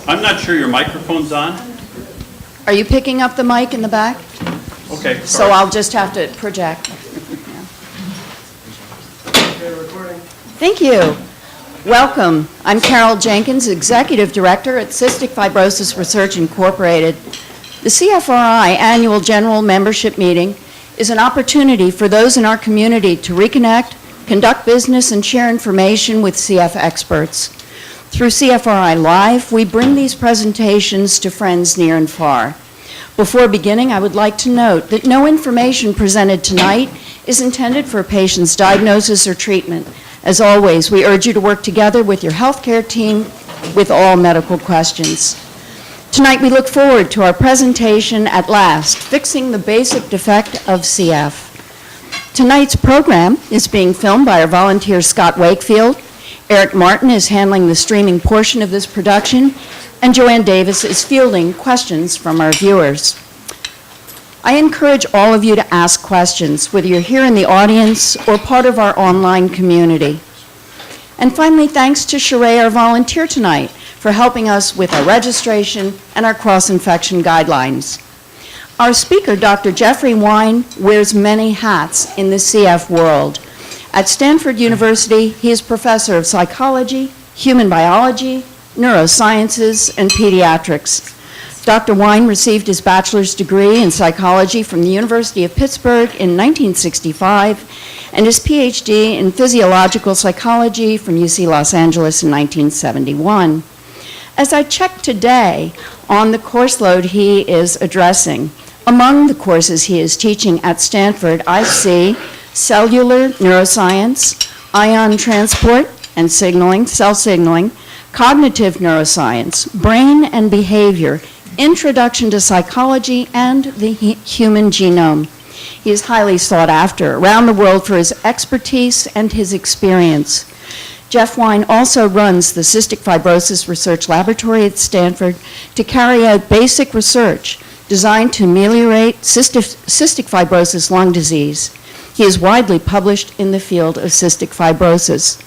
I'm not sure your microphone's on. Are you picking up the mic in the back? Okay, So sorry. I'll just have to project. Thank you. Welcome. I'm Carol Jenkins, Executive Director at Cystic Fibrosis Research Incorporated. The CFRI Annual General Membership Meeting is an opportunity for those in our community to reconnect, conduct business, and share information with CF experts. Through CFRI Live, we bring these presentations to friends near and far. Before beginning, I would like to note that no information presented tonight is intended for a patient's diagnosis or treatment. As always, we urge you to work together with your healthcare team with all medical questions. Tonight, we look forward to our presentation at last, Fixing the Basic Defect of CF. Tonight's program is being filmed by our volunteer Scott Wakefield. Eric Martin is handling the streaming portion of this production, and Joanne Davis is fielding questions from our viewers. I encourage all of you to ask questions, whether you're here in the audience or part of our online community. And finally, thanks to Sheree, our volunteer tonight, for helping us with our registration and our cross-infection guidelines. Our speaker, Dr. Jeffrey Wine, wears many hats in the CF world. At Stanford University, he is professor of psychology, human biology, neurosciences, and pediatrics. Dr. Wine received his bachelor's degree in psychology from the University of Pittsburgh in 1965 and his PhD in physiological psychology from UC Los Angeles in 1971. As I checked today on the course load he is addressing, among the courses he is teaching at Stanford, I see cellular neuroscience, ion transport and signaling, cell signaling, cognitive neuroscience, brain and behavior, introduction to psychology, and the human genome. He is highly sought after around the world for his expertise and his experience. Jeff Wine also runs the Cystic Fibrosis Research Laboratory at Stanford to carry out basic research designed to ameliorate cystic fibrosis lung disease. He is widely published in the field of cystic fibrosis.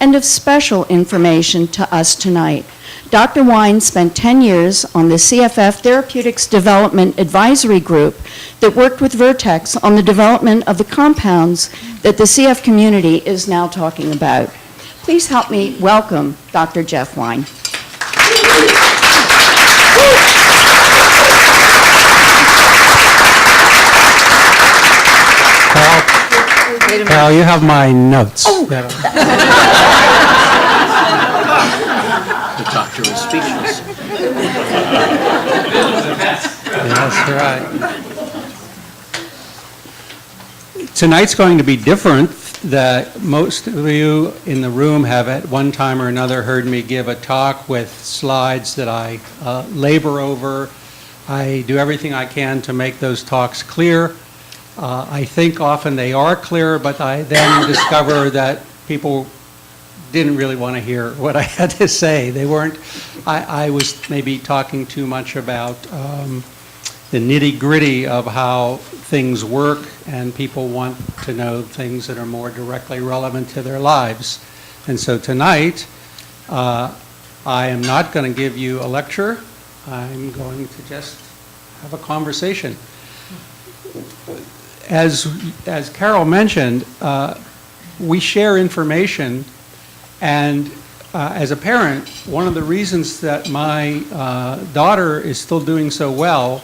And of special information to us tonight, Dr. Wine spent 10 years on the CFF Therapeutics Development Advisory Group that worked with Vertex on the development of the compounds that the CF community is now talking about. Please help me welcome Dr. Jeff Wine. Carol, you have my notes. Oh. Yeah. The doctor is speechless. That's right. Tonight's going to be different. That most of you in the room have at one time or another heard me give a talk with slides that I labor over. I do everything I can to make those talks clear. I think often they are clear, but I then discover that people didn't really want to hear what I had to say. They weren't, I was maybe talking too much about the nitty-gritty of how things work, and people want to know things that are more directly relevant to their lives. And so tonight, I am not going to give you a lecture. I'm going to just have a conversation. As Carol mentioned, we share information, and as a parent, one of the reasons that my daughter is still doing so well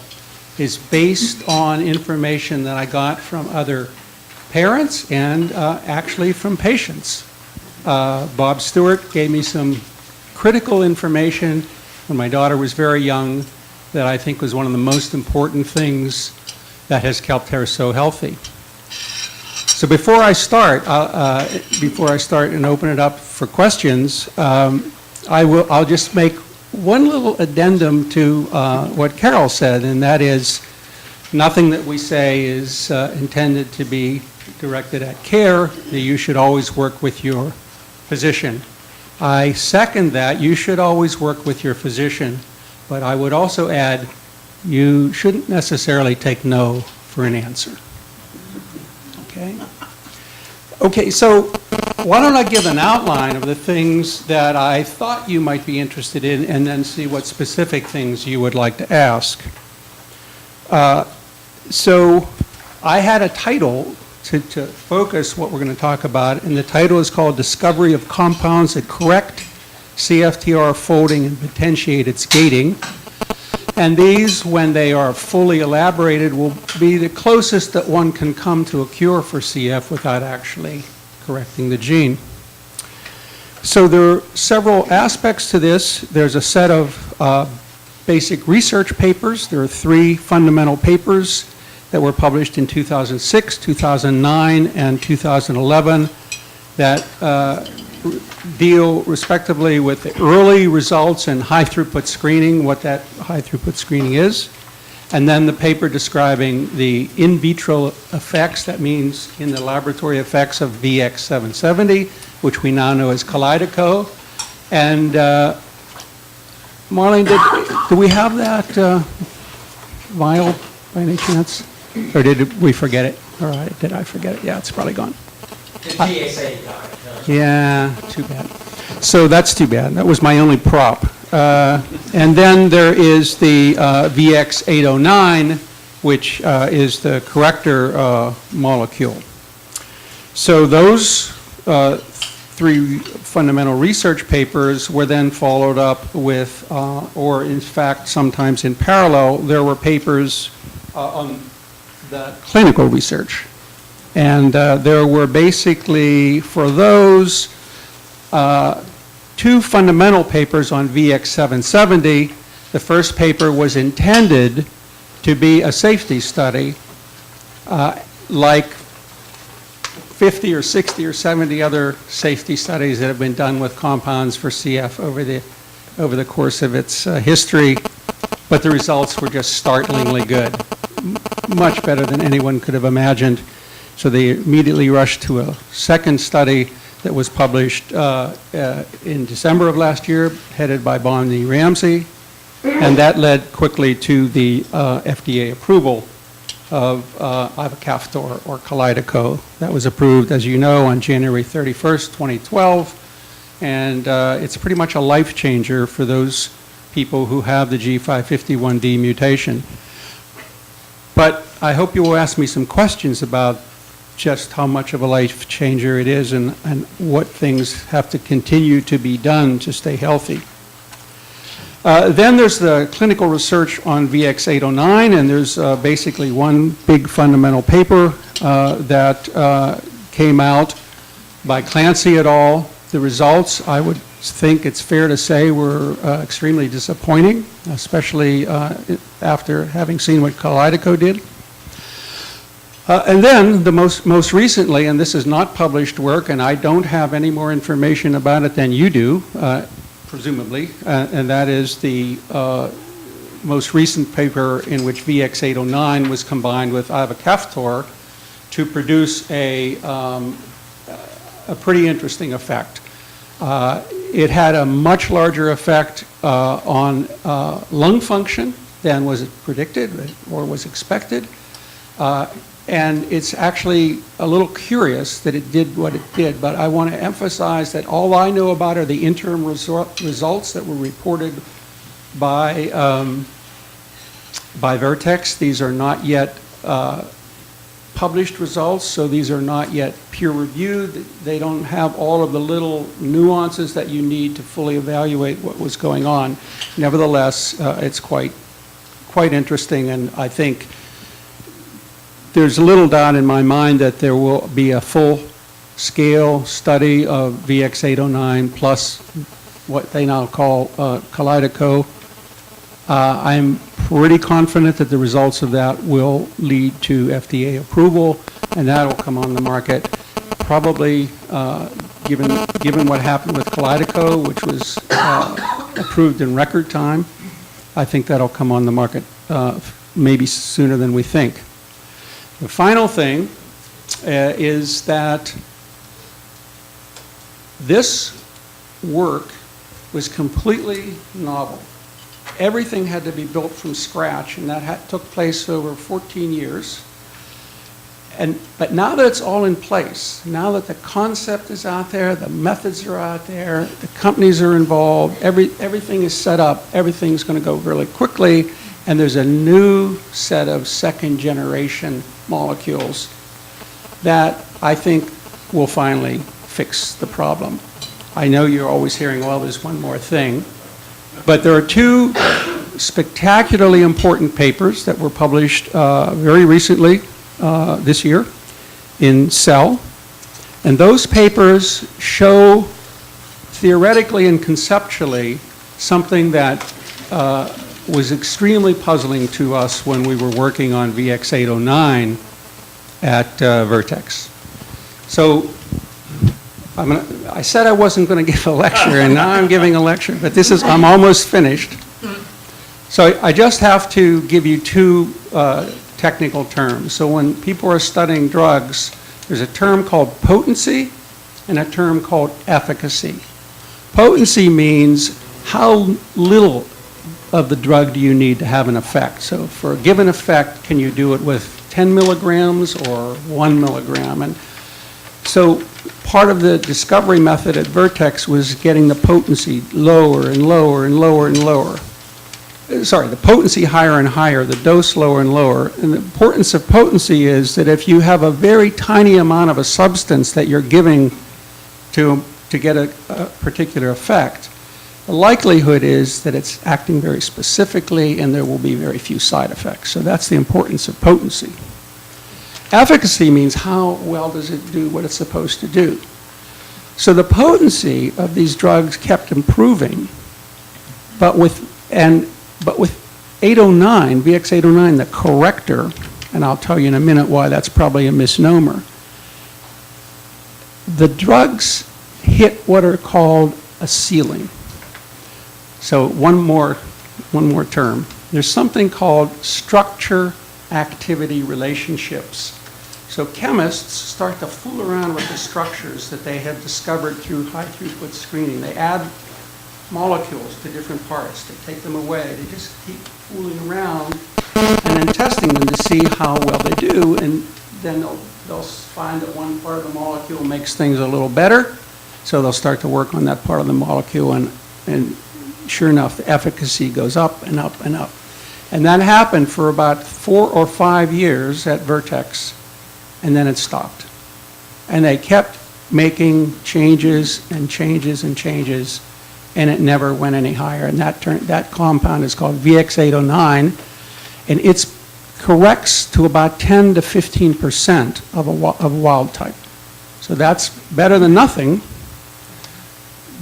is based on information that I got from other parents and actually from patients. Bob Stewart gave me some critical information when my daughter was very young that I think was one of the most important things that has kept her so healthy. So before I start and open it up for questions, I'll just make one little addendum to what Carol said, and that is nothing that we say is intended to be directed at care, that you should always work with your physician. I second that. You should always work with your physician, but I would also add you shouldn't necessarily take no for an answer. Okay? Okay, so why don't I give an outline of the things that I thought you might be interested in, and then see what specific things you would like to ask. So I had a title to focus what we're going to talk about, and the title is called Discovery of Compounds that Correct CFTR Folding and Potentiate its Gating. And these, when they are fully elaborated, will be the closest that one can come to a cure for CF without actually correcting the gene. So there are several aspects to this. There's a set of basic research papers. There are 3 fundamental papers that were published in 2006, 2009, and 2011 that deal respectively with the early results in high-throughput screening, what that high-throughput screening is, and then the paper describing the in vitro effects, that means in the laboratory effects of VX770, which we now know as Kaleido. And Marlene, do we have that vial by any chance? Or did we forget it? All right, did I forget it? Yeah, it's probably gone. The GSA got it. Yeah, too bad. So that's too bad. That was my only prop. And then there is the VX809, which is the corrector molecule. So those 3 fundamental research papers were then followed up with, or in fact, sometimes in parallel, there were papers on the clinical research. And there were basically, for those, 2 fundamental papers on VX770. The first paper was intended to be a safety study, like 50 or 60 or 70 other safety studies that have been done with compounds for CF over the course of its history, but the results were just startlingly good, much better than anyone could have imagined. So they immediately rushed to a second study that was published in December of last year, headed by Bonnie Ramsey, and that led quickly to the FDA approval of ivacaftor or Kaleido. That was approved, as you know, on January 31st, 2012, and it's pretty much a life changer for those people who have the G551D mutation. But I hope you will ask me some questions about just how much of a life changer it is and what things have to continue to be done to stay healthy. Then there's the clinical research on VX809, and there's basically one big fundamental paper that came out by Clancy et al. The results, I would think it's fair to say, were extremely disappointing, especially after having seen what Kaleido did. And then the most recently, and this is not published work, and I don't have any more information about it than you do, presumably, and that is the most recent paper in which VX809 was combined with ivacaftor to produce a pretty interesting effect. It had a much larger effect on lung function than was predicted or was expected. And it's actually a little curious that it did what it did, but I want to emphasize that all I know about are the interim results that were reported by Vertex. These are not yet published results, so these are not yet peer-reviewed. They don't have all of the little nuances that you need to fully evaluate what was going on. Nevertheless, it's quite interesting, and I think there's little doubt in my mind that there will be a full-scale study of VX809 plus what they now call Kaleido. I'm pretty confident that the results of that will lead to FDA approval, and that will come on the market probably, given what happened with Kaleido, which was approved in record time. I think that'll come on the market maybe sooner than we think. The final thing is that this work was completely novel. Everything had to be built from scratch, and that took place over 14 years. But now that it's all in place, now that the concept is out there, the methods are out there, the companies are involved, everything is set up, everything's going to go really quickly, and there's a new set of second-generation molecules that I think will finally fix the problem. I know you're always hearing, well, there's one more thing, but there are two spectacularly important papers that were published very recently this year in Cell, and those papers show theoretically and conceptually something that was extremely puzzling to us when we were working on VX809 at Vertex. So I said I wasn't going to give a lecture, and now I'm giving a lecture, but I'm almost finished. So I just have to give you two technical terms. So when people are studying drugs, there's a term called potency and a term called efficacy. Potency means how little of the drug do you need to have an effect. So for a given effect, can you do it with 10 milligrams or 1 milligram? And so part of the discovery method at Vertex was getting the potency lower and lower and lower and lower. Sorry, the potency higher and higher, the dose lower and lower. And the importance of potency is that if you have a very tiny amount of a substance that you're giving to get a particular effect, the likelihood is that it's acting very specifically and there will be very few side effects. So that's the importance of potency. Efficacy means how well does it do what it's supposed to do. So the potency of these drugs kept improving, but with 809, VX809, the corrector, and I'll tell you in a minute why that's probably a misnomer, the drugs hit what are called a ceiling. So one more term. There's something called structure-activity relationships. So chemists start to fool around with the structures that they have discovered through high-throughput screening. They add molecules to different parts. They take them away. They just keep fooling around and then testing them to see how well they do. And then they'll find that one part of the molecule makes things a little better. So they'll start to work on that part of the molecule, and sure enough, the efficacy goes up and up and up. And that happened for about 4 or 5 years at Vertex, and then it stopped. And they kept making changes and changes and changes, and it never went any higher. And that compound is called VX809, and it corrects to about 10 to 15% of wild type. So that's better than nothing,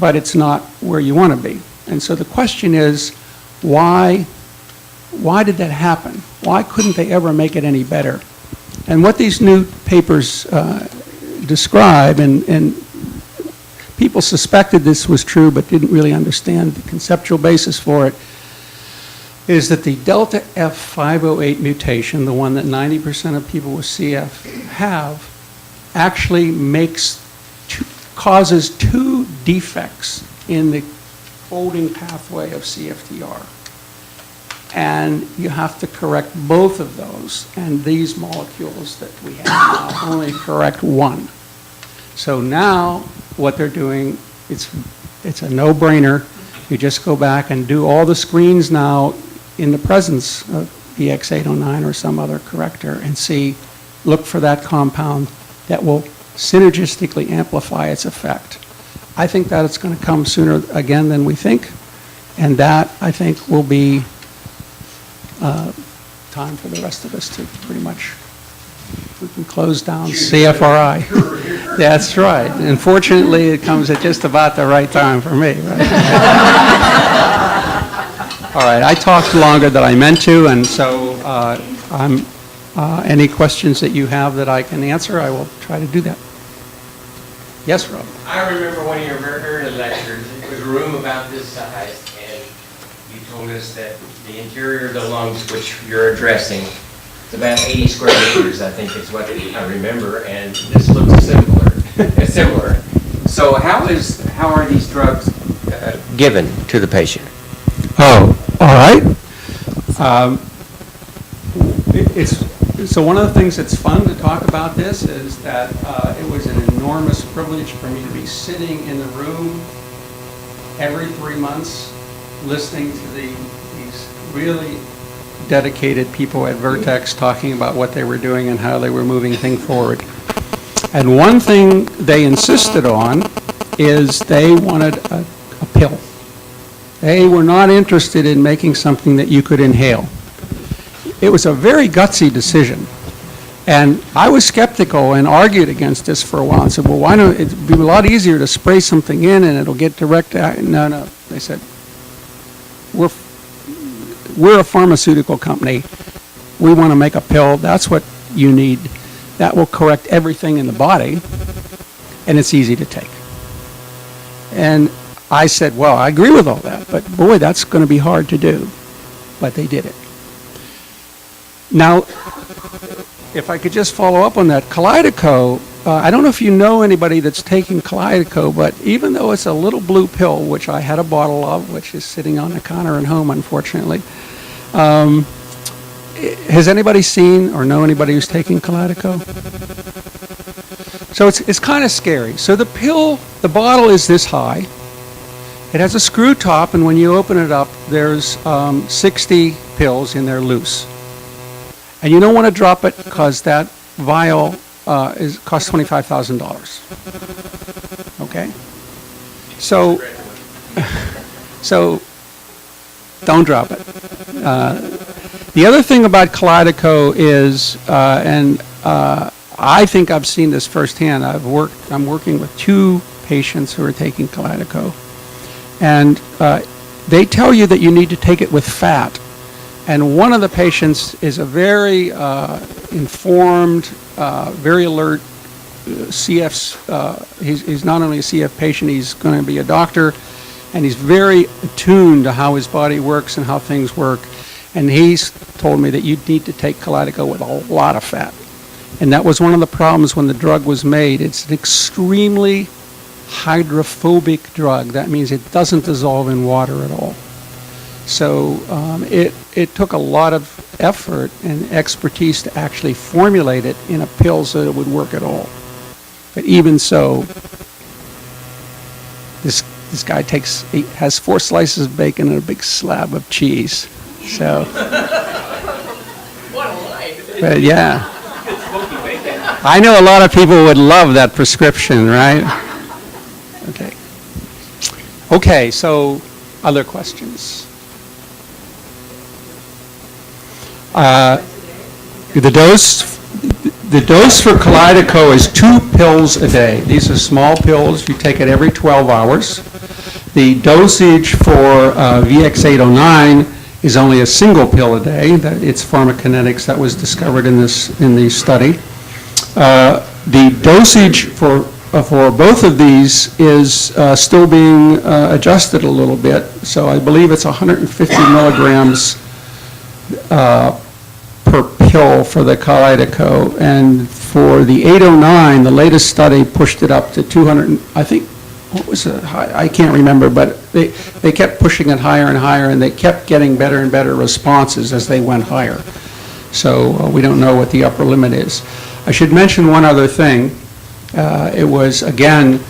but it's not where you want to be. And so the question is, why did that happen? Why couldn't they ever make it any better? And what these new papers describe, and people suspected this was true but didn't really understand the conceptual basis for it, is that the delta F508 mutation, the one that 90% of people with CF have, actually causes two defects in the folding pathway of CFTR. And you have to correct both of those, and these molecules that we have now only correct one. So now what they're doing, it's a no-brainer. You just go back and do all the screens now in the presence of VX809 or some other corrector and look for that compound that will synergistically amplify its effect. I think that it's going to come sooner again than we think, and that, I think, will be time for the rest of us to pretty much, we can close down CFRI. That's right. Unfortunately, it comes at just about the right time for me. Right? All right, I talked longer than I meant to, and so any questions that you have that I can answer, I will try to do that. Yes, Rob? I remember one of your very early lectures. It was a room about this size, and you told us that the interior of the lungs, which you're addressing, it's about 80 square meters, I think is what I remember, and this looks similar. So how are these drugs given to the patient? Oh, all right. So one of the things that's fun to talk about this is that it was an enormous privilege for me to be sitting in the room every 3 months, listening to these really dedicated people at Vertex talking about what they were doing and how they were moving things forward. And one thing they insisted on is they wanted a pill. They were not interested in making something that you could inhale. It was a very gutsy decision. And I was skeptical and argued against this for a while and said, well, why don't it be a lot easier to spray something in and it'll get direct action? No. They said, we're a pharmaceutical company. We want to make a pill. That's what you need. That will correct everything in the body, and it's easy to take. And I said, well, I agree with all that, but boy, that's going to be hard to do. But they did it. Now, if I could just follow up on that, Kalydeco, I don't know if you know anybody that's taking Kalydeco, but even though it's a little blue pill, which I had a bottle of, which is sitting on the counter at home, unfortunately, has anybody seen or know anybody who's taking Kalydeco? So it's kind of scary. So the bottle is this high. It has a screw top, and when you open it up, there's 60 pills in there loose. And you don't want to drop it because that vial costs $25,000. Okay? So don't drop it. The other thing about Kalydeco is, I think I've seen this firsthand. I'm working with 2 patients who are taking Kalydeco, and they tell you that you need to take it with fat. And one of the patients is a very informed, very alert CF. He's not only a CF patient, he's going to be a doctor, and he's very attuned to how his body works and how things work. And he's told me that you need to take Kalydeco with a lot of fat. And that was one of the problems when the drug was made. It's an extremely hydrophobic drug. That means it doesn't dissolve in water at all. So it took a lot of effort and expertise to actually formulate it in a pill so that it would work at all. But even so, this guy has 4 slices of bacon and a big slab of cheese. So, but yeah, I know a lot of people would love that prescription, right? Okay, so other questions? The dose for Kalydeco is 2 pills a day. These are small pills. You take it every 12 hours. The dosage for VX809 is only a single pill a day. It's pharmacokinetics that was discovered in the study. The dosage for both of these is still being adjusted a little bit. So I believe it's 150 milligrams per pill for the Kalydeco, and for the 809, the latest study pushed it up to 200. I think what was it? I can't remember, but they kept pushing it higher and higher, and they kept getting better and better responses as they went higher. So we don't know what the upper limit is. I should mention one other thing. It was, again,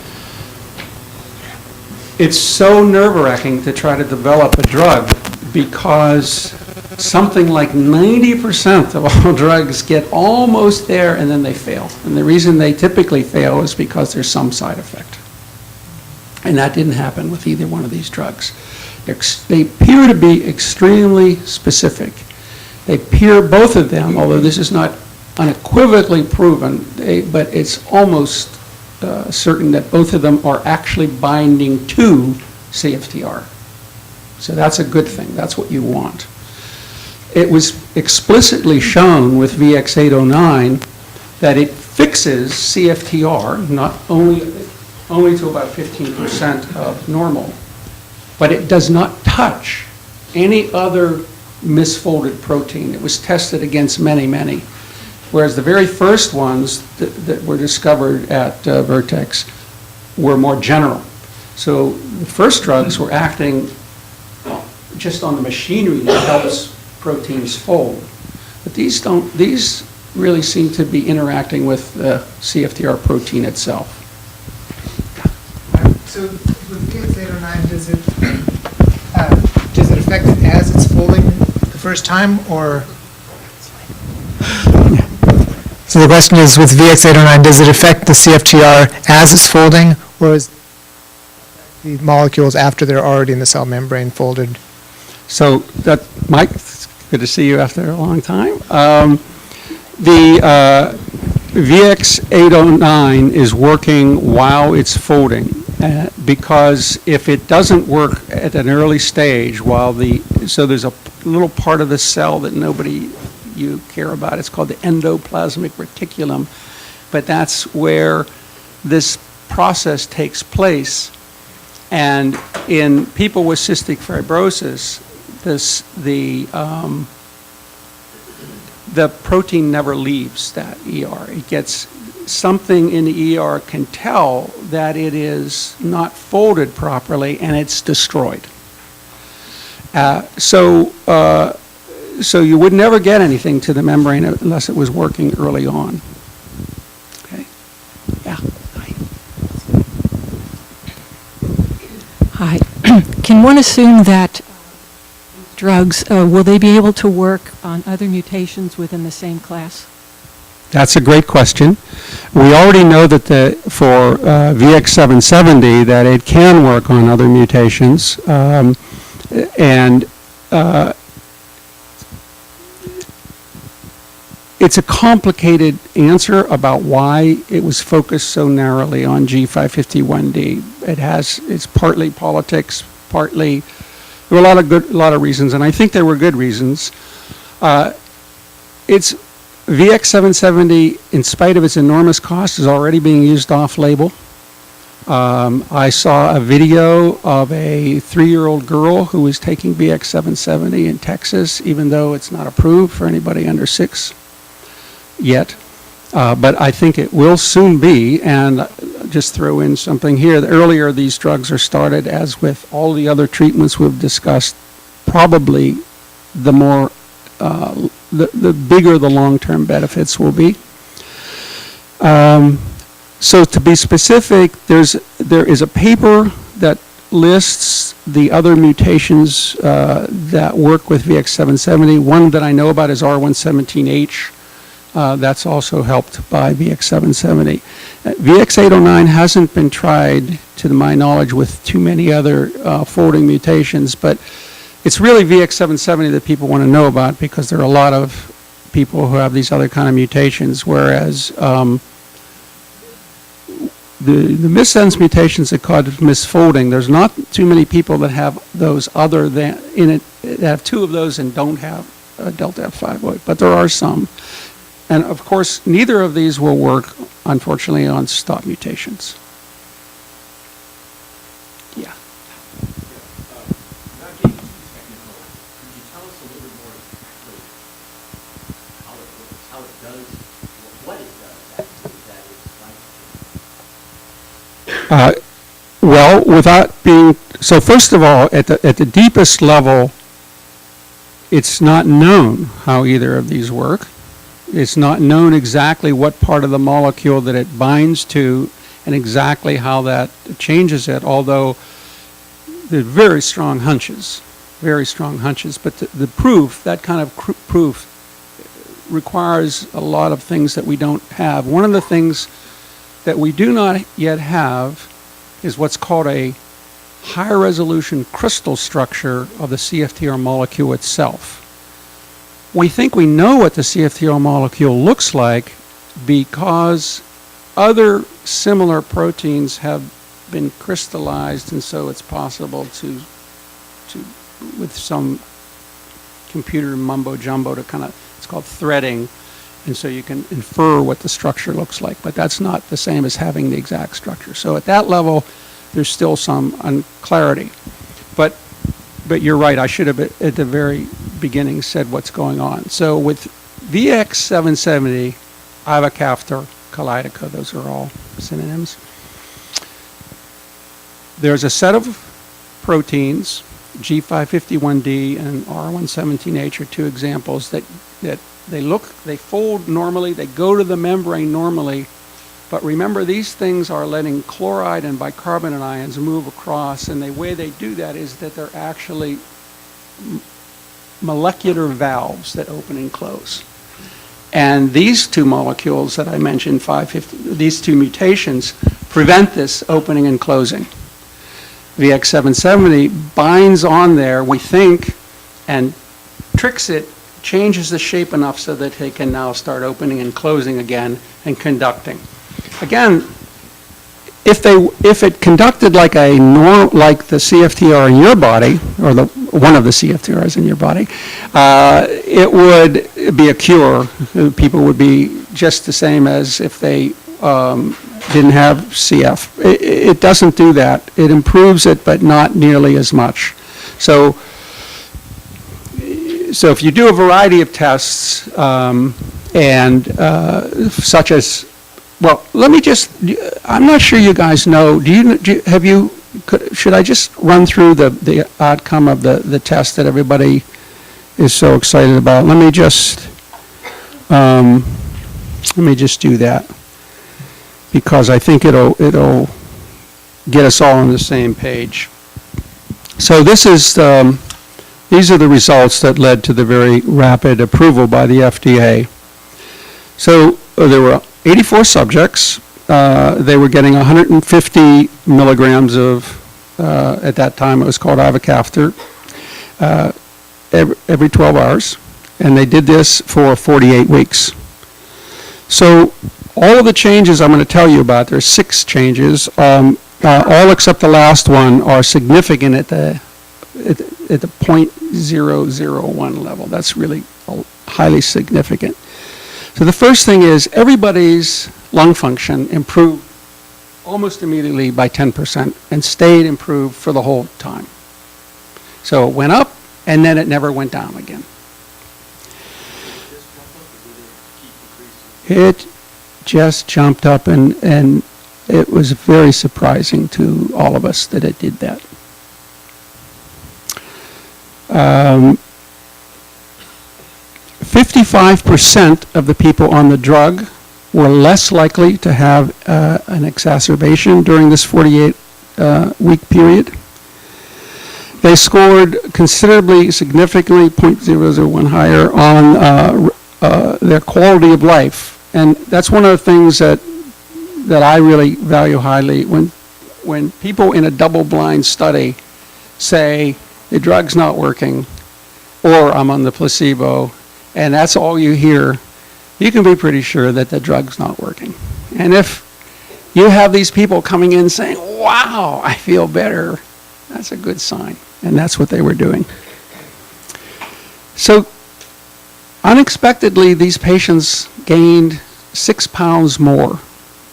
it's so nerve-wracking to try to develop a drug because something like 90% of all drugs get almost there and then they fail. And the reason they typically fail is because there's some side effect. And that didn't happen with either one of these drugs. They appear to be extremely specific. They appear, both of them, although this is not unequivocally proven, but it's almost certain that both of them are actually binding to CFTR. So that's a good thing. That's what you want. It was explicitly shown with VX809 that it fixes CFTR, not only to about 15% of normal, but it does not touch any other misfolded protein. It was tested against many, many. Whereas the very first ones that were discovered at Vertex were more general. So the first drugs were acting just on the machinery that helps proteins fold. But these really seem to be interacting with the CFTR protein itself. So with VX809, does it affect it as it's folding the first time, or? So the question is, with VX809, does it affect the CFTR as it's folding, or is the molecules after they're already in the cell membrane folded? So that, Mike, it's good to see you after a long time. The VX809 is working while it's folding because if it doesn't work at an early stage so there's a little part of the cell that you care about. It's called the endoplasmic reticulum, but that's where this process takes place. And in people with cystic fibrosis, the protein never leaves that ER. It gets something in the ER can tell that it is not folded properly and it's destroyed. So you would never get anything to the membrane unless it was working early on. Okay. Yeah. Hi. Can one assume that drugs, will they be able to work on other mutations within the same class? That's a great question. We already know that for VX770 that it can work on other mutations, it's a complicated answer about why it was focused so narrowly on G551D. It's partly politics, partly there were a lot of reasons, and I think there were good reasons. It's VX770, in spite of its enormous cost, is already being used off-label. I saw a video of a 3-year-old girl who was taking VX770 in Texas, even though it's not approved for anybody under 6 yet. But I think it will soon be, and just throw in something here. Earlier, these drugs are started, as with all the other treatments we've discussed, probably the more, the bigger the long-term benefits will be. So to be specific, there is a paper that lists the other mutations that work with VX770. One that I know about is R117H. That's also helped by VX770. VX809 hasn't been tried, to my knowledge, with too many other folding mutations, but it's really VX770 that people want to know about because there are a lot of people who have these other kind of mutations, whereas the missense mutations that cause misfolding, there's not too many people that have those other than, that have 2 of those and don't have a delta F5, but there are some. And of course, neither of these will work, unfortunately, on stop mutations. Yeah. Without getting too technical, could you tell us a little bit more exactly how it works, how it does, what it does actually, that is like? Well, without being, so first of all, at the deepest level, it's not known how either of these work. It's not known exactly what part of the molecule that it binds to and exactly how that changes it, although there are very strong hunches. But the proof, that kind of proof, requires a lot of things that we don't have. One of the things that we do not yet have is what's called a high resolution crystal structure of the CFTR molecule itself. We think we know what the CFTR molecule looks like because other similar proteins have been crystallized, and so it's possible to with some computer mumbo jumbo to kind of, it's called threading, and so you can infer what the structure looks like, but that's not the same as having the exact structure. So at that level, there's still some unclarity. But you're right, I should have at the very beginning said what's going on. So with VX770, ivacaftor, kalydeco, those are all synonyms. There's a set of proteins, G551D and R117H are 2 examples that they fold normally, they go to the membrane normally, but remember, these things are letting chloride and bicarbonate ions move across, and the way they do that is that they're actually molecular valves that open and close. And these two molecules that I mentioned, 550, these two mutations, prevent this opening and closing. VX770 binds on there, we think, and tricks it, changes the shape enough so that they can now start opening and closing again and conducting. Again, if it conducted like like the CFTR in your body, or one of the CFTRs in your body, it would be a cure. People would be just the same as if they didn't have CF. It doesn't do that. It improves it, but not nearly as much. So if you do a variety of tests, such as, well, let me just, I'm not sure you guys know, should I just run through the outcome of the test that everybody is so excited about? Let me just do that, because I think it'll get us all on the same page. So these are the results that led to the very rapid approval by the FDA. So there were 84 subjects. They were getting 150 milligrams of, at that time it was called ivacaftor, every 12 hours. And they did this for 48 weeks. So all of the changes I'm going to tell you about, there's 6 changes, all except the last one are significant at the 0.001 level. That's really highly significant. So the first thing is everybody's lung function improved almost immediately by 10% and stayed improved for the whole time. So it went up and then it never went down again. It just jumped up, and it was very surprising to all of us that it did that. 55% of the people on the drug were less likely to have an exacerbation during this 48-week period. They scored considerably, significantly, 0.001 higher on their quality of life. And that's one of the things that I really value highly. When people in a double-blind study say the drug's not working, or I'm on the placebo, and that's all you hear, you can be pretty sure that the drug's not working. And if you have these people coming in saying, wow, I feel better, that's a good sign. And that's what they were doing. So unexpectedly, these patients gained 6 pounds more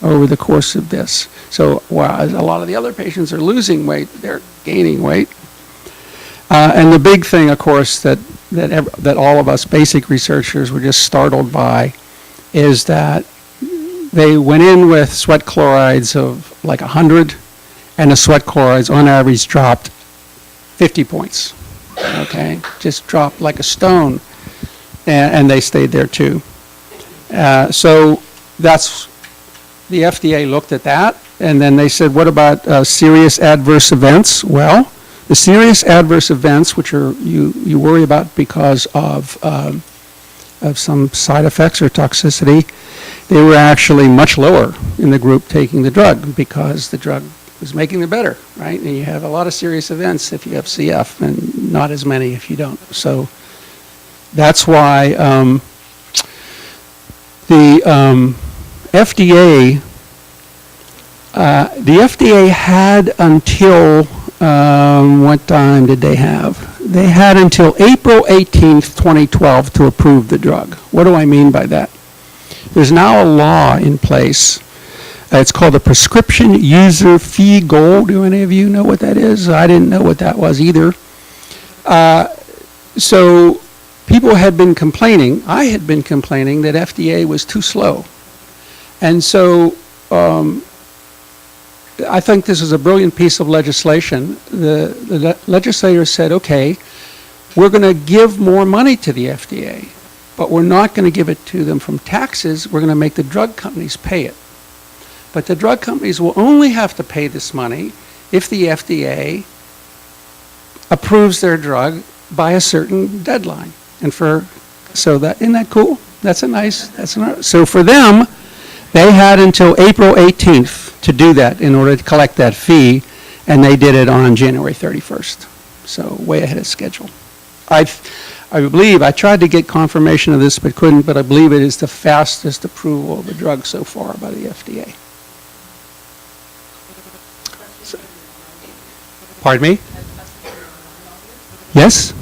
over the course of this. So while a lot of the other patients are losing weight, they're gaining weight. And the big thing, of course, that all of us basic researchers were just startled by is that they went in with sweat chlorides of like 100, and the sweat chlorides on average dropped 50 points. Okay, just dropped like a stone, and they stayed there too. So that's, the FDA looked at that, and then they said, what about serious adverse events? Well, the serious adverse events, which are you worry about because of some side effects or toxicity, they were actually much lower in the group taking the drug, because the drug was making them better, right? And you have a lot of serious events if you have CF, and not as many if you don't. So that's why the FDA had until, what time did they have? They had until April 18th, 2012 to approve the drug. What do I mean by that? There's now a law in place. It's called the Prescription User Fee Goal. Do any of you know what that is? I didn't know what that was either. So people had been complaining, I had been complaining that FDA was too slow. And so I think this is a brilliant piece of legislation. The legislators said, okay, we're going to give more money to the FDA. but we're not going to give it to them from taxes. We're going to make the drug companies pay it. But the drug companies will only have to pay this money if the FDA approves their drug by a certain deadline. And so that, isn't that cool? So for them, they had until April 18th to do that in order to collect that fee, and they did it on January 31st. So way ahead of schedule. I believe, I tried to get confirmation of this but couldn't, but I believe it is the fastest approval of a drug so far by the FDA. So, pardon me? Yes? Can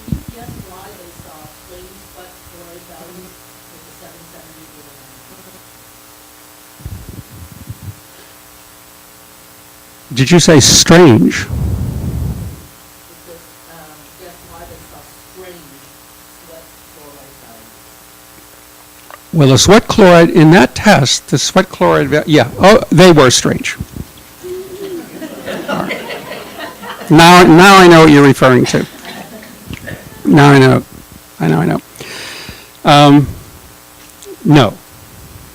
you guess why they saw strange sweat chloride values with the 770 Did you say strange? Guess why they saw strange sweat chloride values? Well, the sweat chloride, in that test, the sweat chloride, they were strange. Now I know what you're referring to. Now I know. No,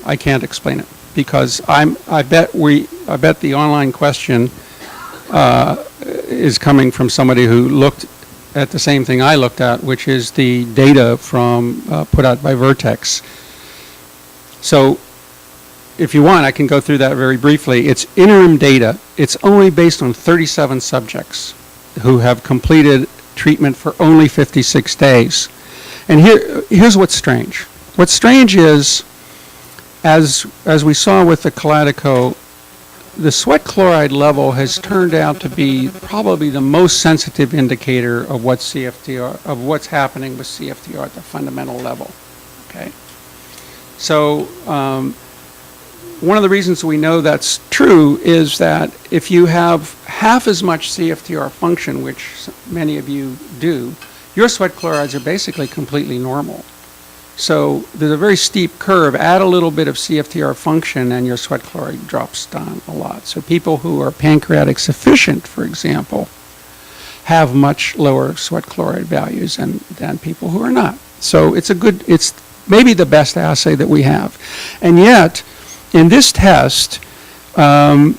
I can't explain it because I bet the online question is coming from somebody who looked at the same thing I looked at, which is the data from put out by Vertex. So if you want, I can go through that very briefly. It's interim data. It's only based on 37 subjects who have completed treatment for only 56 days. And here's what's strange. What's strange is, as we saw with the Kalydeco, the sweat chloride level has turned out to be probably the most sensitive indicator of what CFTR, of what's happening with CFTR at the fundamental level. Okay. So one of the reasons we know that's true is that if you have half as much CFTR function, which many of you do, your sweat chlorides are basically completely normal. So there's a very steep curve. Add a little bit of CFTR function and your sweat chloride drops down a lot. So people who are pancreatic sufficient, for example, have much lower sweat chloride values than people who are not. So it's maybe the best assay that we have. And yet, in this test, the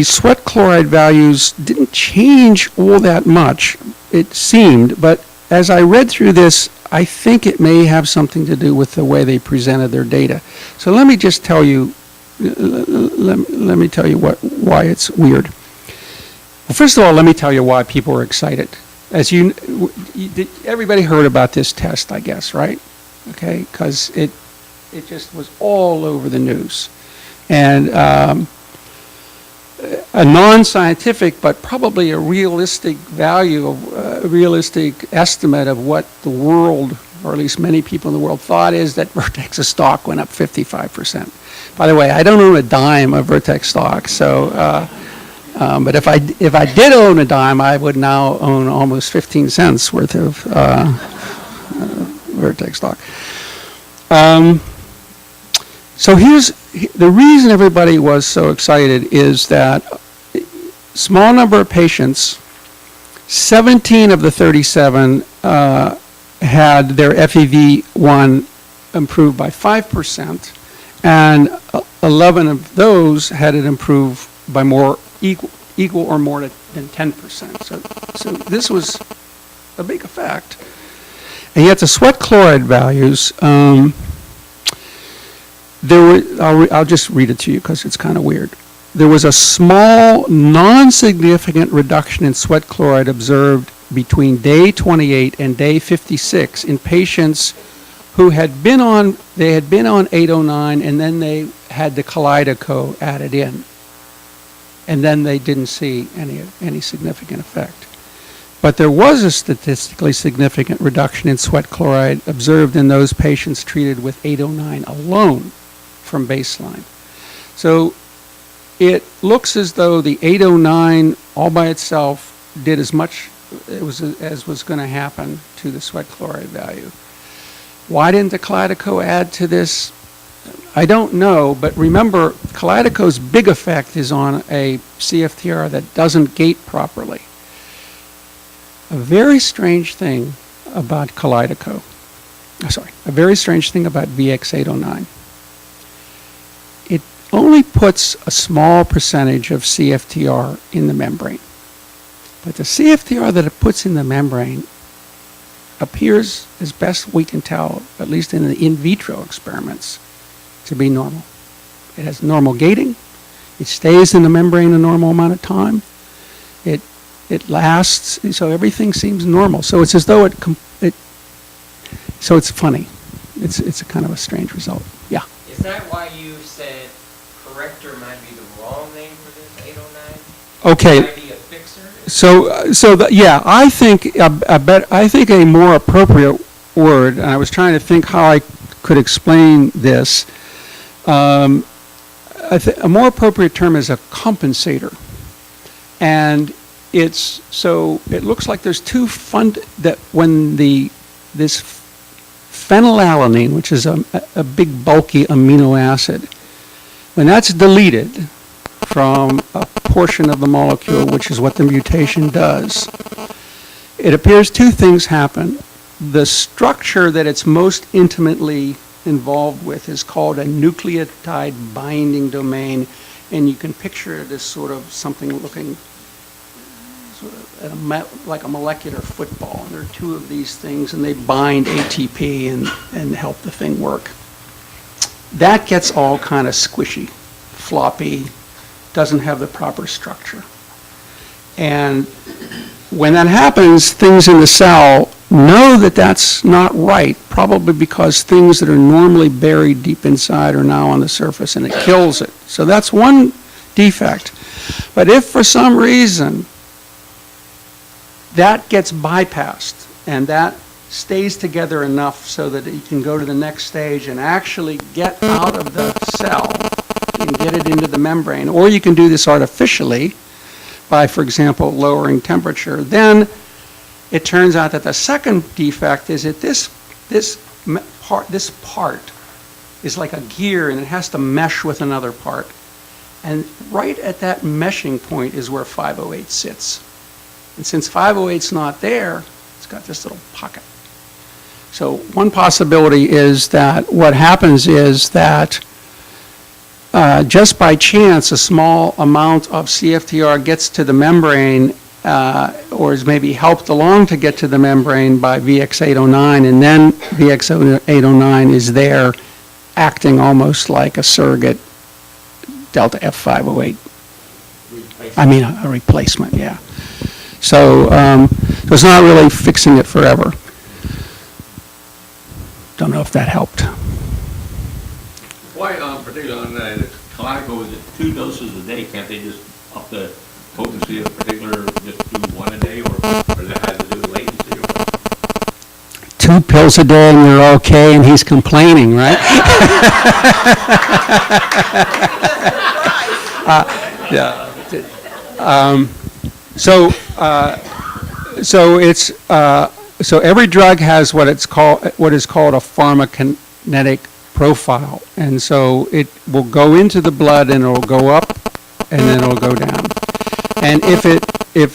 sweat chloride values didn't change all that much, it seemed, but as I read through this, I think it may have something to do with the way they presented their data. So let me just tell you, let me tell you why it's weird. Well, first of all, let me tell you why people are excited. As everybody heard about this test, I guess, right? Okay, because it just was all over the news. And a non-scientific, but probably a realistic value, a realistic estimate of what the world, or at least many people in the world, thought is that Vertex's stock went up 55%. By the way, I don't own a dime of Vertex stock, so, but if I did own a dime, I would now own almost 15 cents worth of Vertex stock. So here's the reason everybody was so excited is that small number of patients, 17 of the 37 had their FEV1 improved by 5%, and 11 of those had it improved by equal or more than 10%. So this was a big effect. And yet the sweat chloride values, I'll just read it to you because it's kind of weird. There was a small, non-significant reduction in sweat chloride observed between day 28 and day 56 in patients who had been on 809 and then they had the Kalydeco added in. And then they didn't see any significant effect. But there was a statistically significant reduction in sweat chloride observed in those patients treated with 809 alone from baseline. So it looks as though the 809 all by itself did as much as was going to happen to the sweat chloride value. Why didn't the Kalydeco add to this? I don't know, but remember, Kalydeco's big effect is on a CFTR that doesn't gate properly. A very strange thing about Kalydeco a very strange thing about VX809. It only puts a small percentage of CFTR in the membrane. But the CFTR that it puts in the membrane appears, as best we can tell, at least in the in vitro experiments, to be normal. It has normal gating. It stays in the membrane a normal amount of time. It lasts, so everything seems normal. So it's as though so it's funny. It's a kind of a strange result. Yeah. Is that why you said corrector might be the wrong name for this 809? Okay. Might be a fixer? Yeah, I think a more appropriate word, and I was trying to think how I could explain this. A more appropriate term is a compensator, and it looks like there's two that when this phenylalanine, which is a big bulky amino acid, when that's deleted from a portion of the molecule, which is what the mutation does, it appears two things happen. The structure that it's most intimately involved with is called a nucleotide binding domain, and you can picture it as sort of something looking sort of like a molecular football. And there are two of these things, and they bind ATP and help the thing work. That gets all kind of squishy, floppy, doesn't have the proper structure. And when that happens, things in the cell know that that's not right, probably because things that are normally buried deep inside are now on the surface, and it kills it. So that's one defect. But if for some reason that gets bypassed and that stays together enough so that you can go to the next stage and actually get out of the cell and get it into the membrane, or you can do this artificially by, for example, lowering temperature, then it turns out that the second defect is that this part is like a gear, and it has to mesh with another part. And right at that meshing point is where 508 sits. And since 508's not there, it's got this little pocket. So one possibility is that what happens is that just by chance, a small amount of CFTR gets to the membrane or is maybe helped along to get to the membrane by VX809, and then VX809 is there acting almost like a surrogate delta F508. I mean, a replacement, yeah. So it's not really fixing it forever. Don't know if that helped. Why, particularly on the Calico, is it 2 doses a day? Can't they just up the potency of a particular, just do 1 a day, or does it have to do with latency or what? 2 pills a day and you're okay, and he's complaining, right? Yeah. So every drug has what is called a pharmacokinetic profile, and so it will go into the blood and it will go up and then it will go down. And if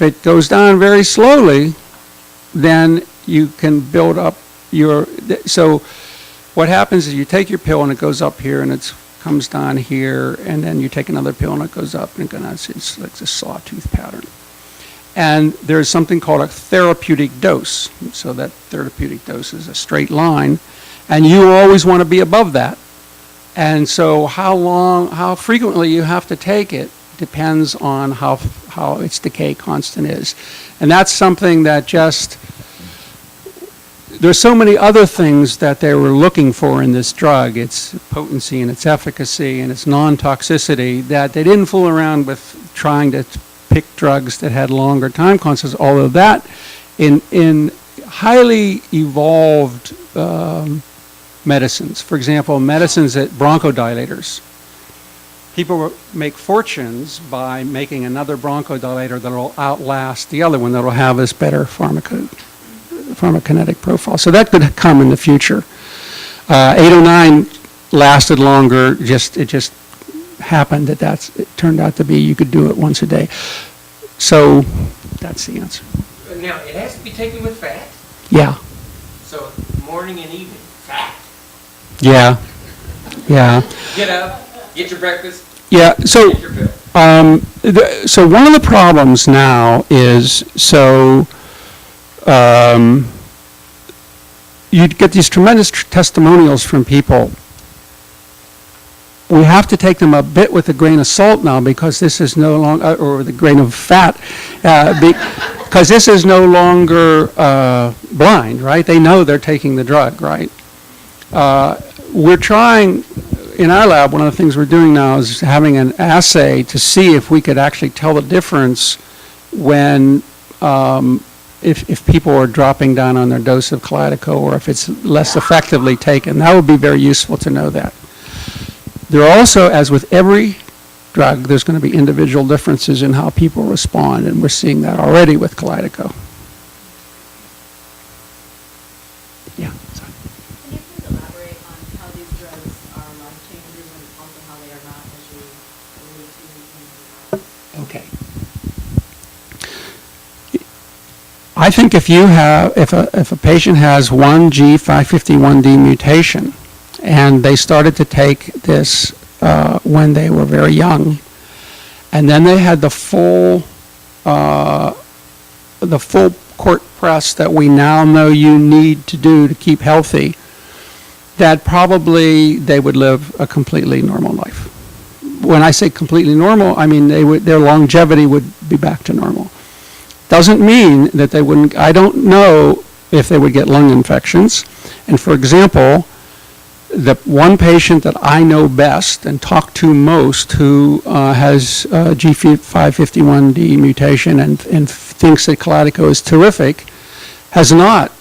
it goes down very slowly, then you can build up so what happens is you take your pill and it goes up here and it comes down here, and then you take another pill and it goes up and it goes down. It's like a sawtooth pattern. And there's something called a therapeutic dose. So that therapeutic dose is a straight line, and you always want to be above that. And so how frequently you have to take it depends on how its decay constant is. And that's something that there's so many other things that they were looking for in this drug, its potency and its efficacy and its non-toxicity, that they didn't fool around with trying to pick drugs that had longer time constants, although that in highly evolved medicines, for example, medicines that bronchodilators, people make fortunes by making another bronchodilator that will outlast the other one, that will have this better pharmacokinetic profile. So that could come in the future. 809 lasted longer, it just happened it turned out to be you could do it once a day. So that's the answer. Now, it has to be taken with fat, Yeah. so morning and evening. Yeah, yeah. Get up, get your breakfast, Yeah, so, get your pill. so one of the problems now is, you get these tremendous testimonials from people. We have to take them a bit with a grain of salt now because this is no longer, or with a grain of fat, because this is no longer blind, right? They know they're taking the drug, right? We're trying, in our lab, one of the things we're doing now is having an assay to see if we could actually tell the difference when, if people are dropping down on their dose of Kalydeco or if it's less effectively taken. That would be very useful to know that. There are also, as with every drug, there's going to be individual differences in how people respond, and we're seeing that already with Kalydeco. Yeah. Sorry. Can you please elaborate on how these drugs are life changers and also how they are not, as you alluded to in the Okay. I think if you have, if a patient has one G551D mutation, and they started to take this when they were very young, and then they had the full court press that we now know you need to do to keep healthy, that probably they would live a completely normal life. When I say completely normal, I mean their longevity would be back to normal. Doesn't mean that they wouldn't, I don't know if they would get lung infections. And for example, the one patient that I know best and talk to most who has G551D mutation and thinks that Kalydeco is terrific has not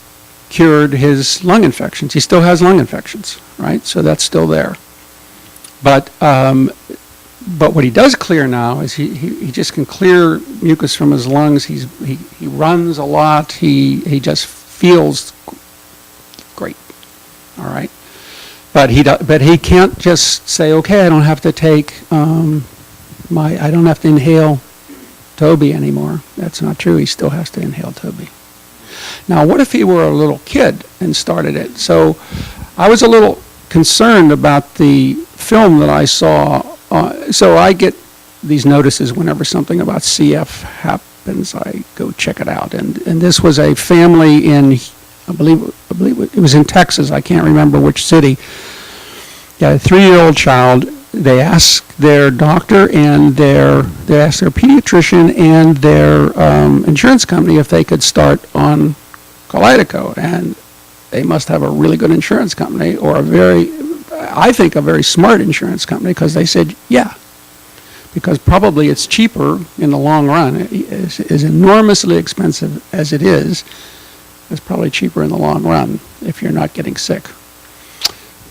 cured his lung infections. He still has lung infections, right? So that's still there. But what he does clear now is he just can clear mucus from his lungs. He runs a lot. He just feels great. All right. But he can't just say, okay, I don't have to take I don't have to inhale Toby anymore. That's not true. He still has to inhale Toby. Now, what if he were a little kid and started it? So I was a little concerned about the film that I saw. So I get these notices whenever something about CF happens. I go check it out. And this was a family in, I believe it was in Texas. I can't remember which city. Yeah, a 3-year-old child. They asked their doctor and they asked their pediatrician and their insurance company if they could start on Kalydeco, and they must have a really good insurance company or I think a very smart insurance company, because they said yeah, because probably it's cheaper in the long run. As enormously expensive as it is, it's probably cheaper in the long run if you're not getting sick.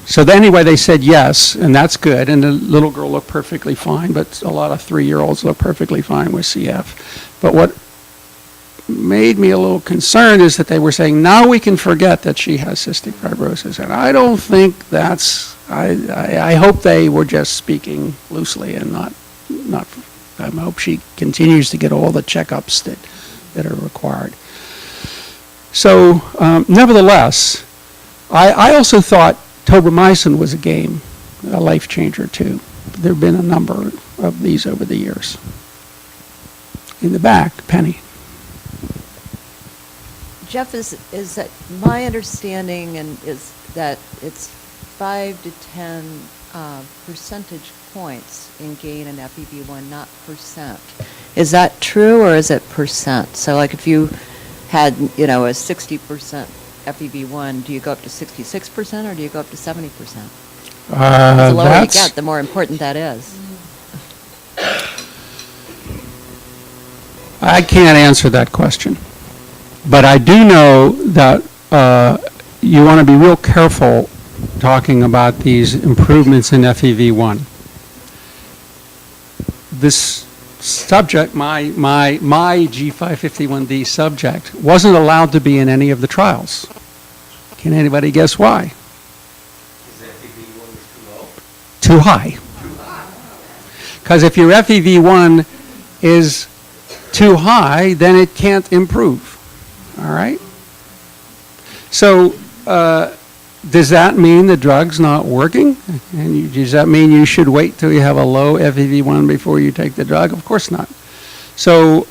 So anyway, they said yes, and that's good. And the little girl looked perfectly fine, but a lot of 3-year-olds look perfectly fine with CF. But what made me a little concerned is that they were saying, now we can forget that she has cystic fibrosis. And I don't think that's, I hope they were just speaking loosely and not I hope she continues to get all the checkups that are required. So nevertheless, I also thought tobramycin was a life changer too. There have been a number of these over the years. In the back, Penny. Jeff, is that my understanding is that it's 5 to 10 percentage points in gain in FEV1, not percent. Is that true, or is it percent? So like if you had, a 60% FEV1, do you go up to 66% or do you go up to 70%? The lower you get, the more important that is. I can't answer that question. But I do know that you want to be real careful talking about these improvements in FEV1. This subject, my G551D subject, wasn't allowed to be in any of the trials. Can anybody guess why? Is FEV1 Too high. Because if your FEV1 is too high, then it can't improve. All right? So Does that mean the drug's not working? And does that mean you should wait till you have a low FEV1 before you take the drug? Of course not. So,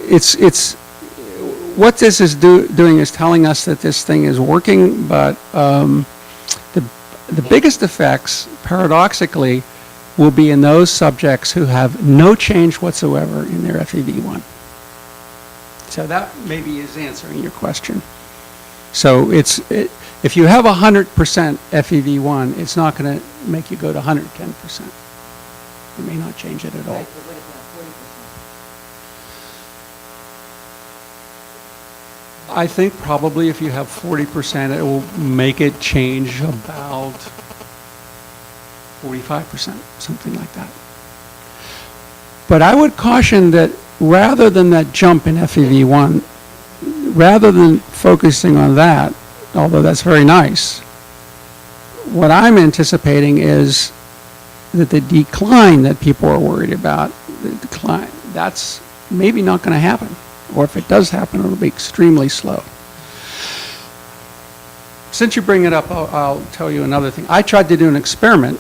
it's what this is doing is telling us that this thing is working, but the biggest effects, paradoxically, will be in those subjects who have no change whatsoever in their FEV1. So that maybe is answering your question. So if you have 100% FEV1, it's not going to make you go to 110%. It may not change it at all. Right, but what if you have 40%? I think probably if you have 40%, it will make it change about 45%, something like that. But I would caution that rather than that jump in FEV1, rather than focusing on that, although that's very nice, what I'm anticipating is that the decline that people are worried about, the decline, that's maybe not going to happen. Or if it does happen, it'll be extremely slow. Since you bring it up, I'll tell you another thing. I tried to do an experiment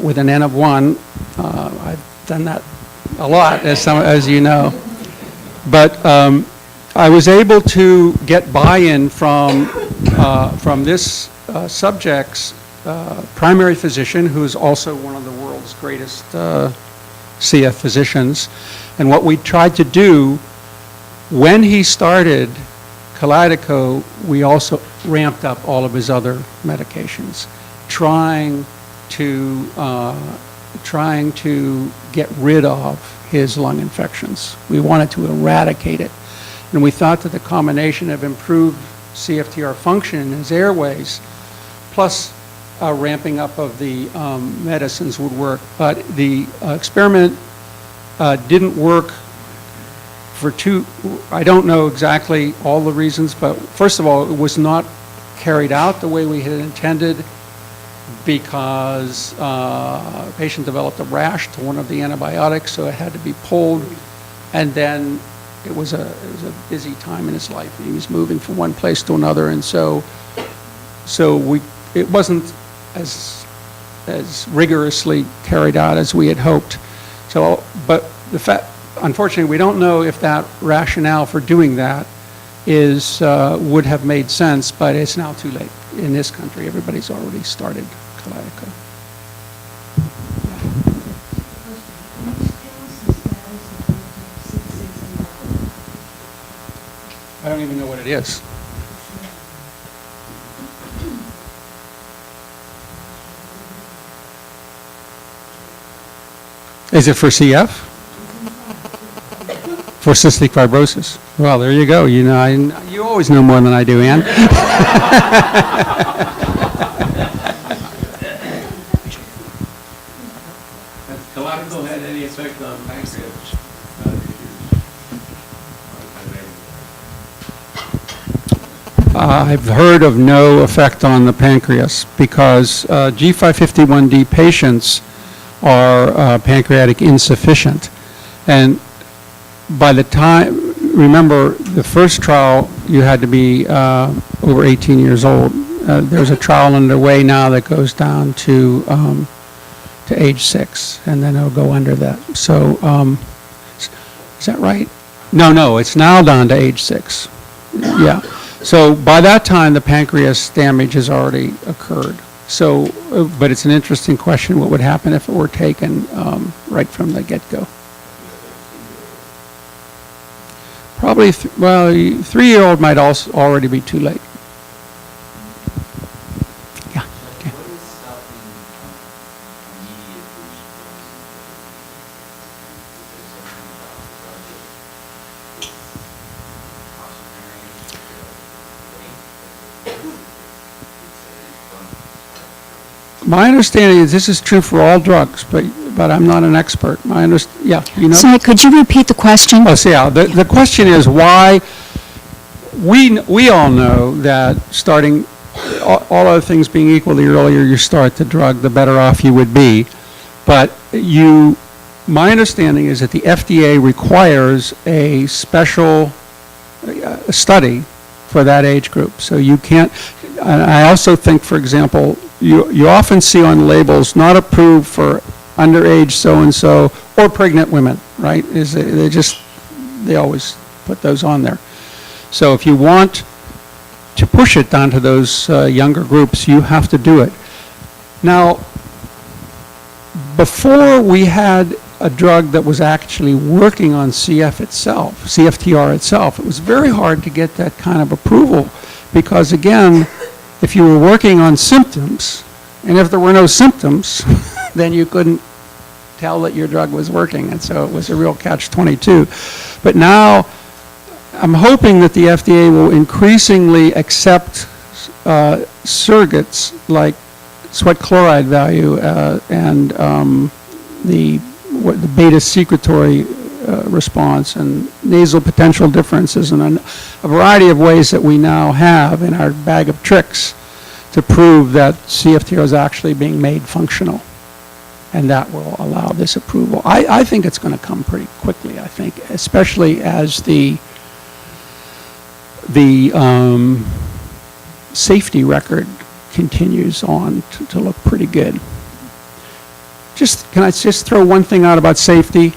with an N of 1. I've done that a lot, as you know. But I was able to get buy-in from this subject's primary physician, who is also one of the world's greatest CF physicians. And what we tried to do, when he started Kalydeco, we also ramped up all of his other medications, trying to get rid of his lung infections. We wanted to eradicate it. And we thought that the combination of improved CFTR function in his airways, plus ramping up of the medicines would work. But the experiment didn't work for I don't know exactly all the reasons, but first of all, it was not carried out the way we had intended, because a patient developed a rash to one of the antibiotics, so it had to be pulled. And then it was a busy time in his life. He was moving from one place to another, and so it wasn't as rigorously carried out as we had hoped. So, but unfortunately, we don't know if that rationale for doing that would have made sense, but it's now too late in this country. Everybody's already started Kalydeco. I don't even know what it is. Is it for CF? For cystic fibrosis? Well, there you go. You know, you always know more than I do, Ann. Has Kalydeco had any effect on pancreas? I've heard of no effect on the pancreas because G551D patients are pancreatic insufficient. And by the time, remember, the first trial, you had to be over 18 years old. There's a trial underway now that goes down to age 6, and then it'll go under that. So, is that right? No, it's now down to age 6. Yeah. So by that time, the pancreas damage has already occurred. So, but it's an interesting question, what would happen if it were taken right from the get-go? Probably, well, a 3-year-old might also already be too late. Yeah. Okay. What is stopping immediate? My understanding is this is true for all drugs, but I'm not an expert. Yeah, you know? Sorry, could you repeat the question? Oh, so yeah, the question is why, we all know that starting, all other things being equal, the earlier you start the drug, the better off you would be. But my understanding is that the FDA requires a special study for that age group. So you can't, and I also think, for example, you often see on labels, not approved for underage so-and-so or pregnant women, right? They always put those on there. So if you want to push it down to those younger groups, you have to do it. Now, before we had a drug that was actually working on CFTR itself, it was very hard to get that kind of approval because, again, if you were working on symptoms, and if there were no symptoms, then you couldn't tell that your drug was working, and so it was a real catch-22. But now, I'm hoping that the FDA will increasingly accept surrogates like sweat chloride value and the beta secretory response and nasal potential differences and a variety of ways that we now have in our bag of tricks to prove that CFTR is actually being made functional. And that will allow this approval. I think it's going to come pretty quickly, I think, especially as the safety record continues on to look pretty good. Can I just throw one thing out about safety?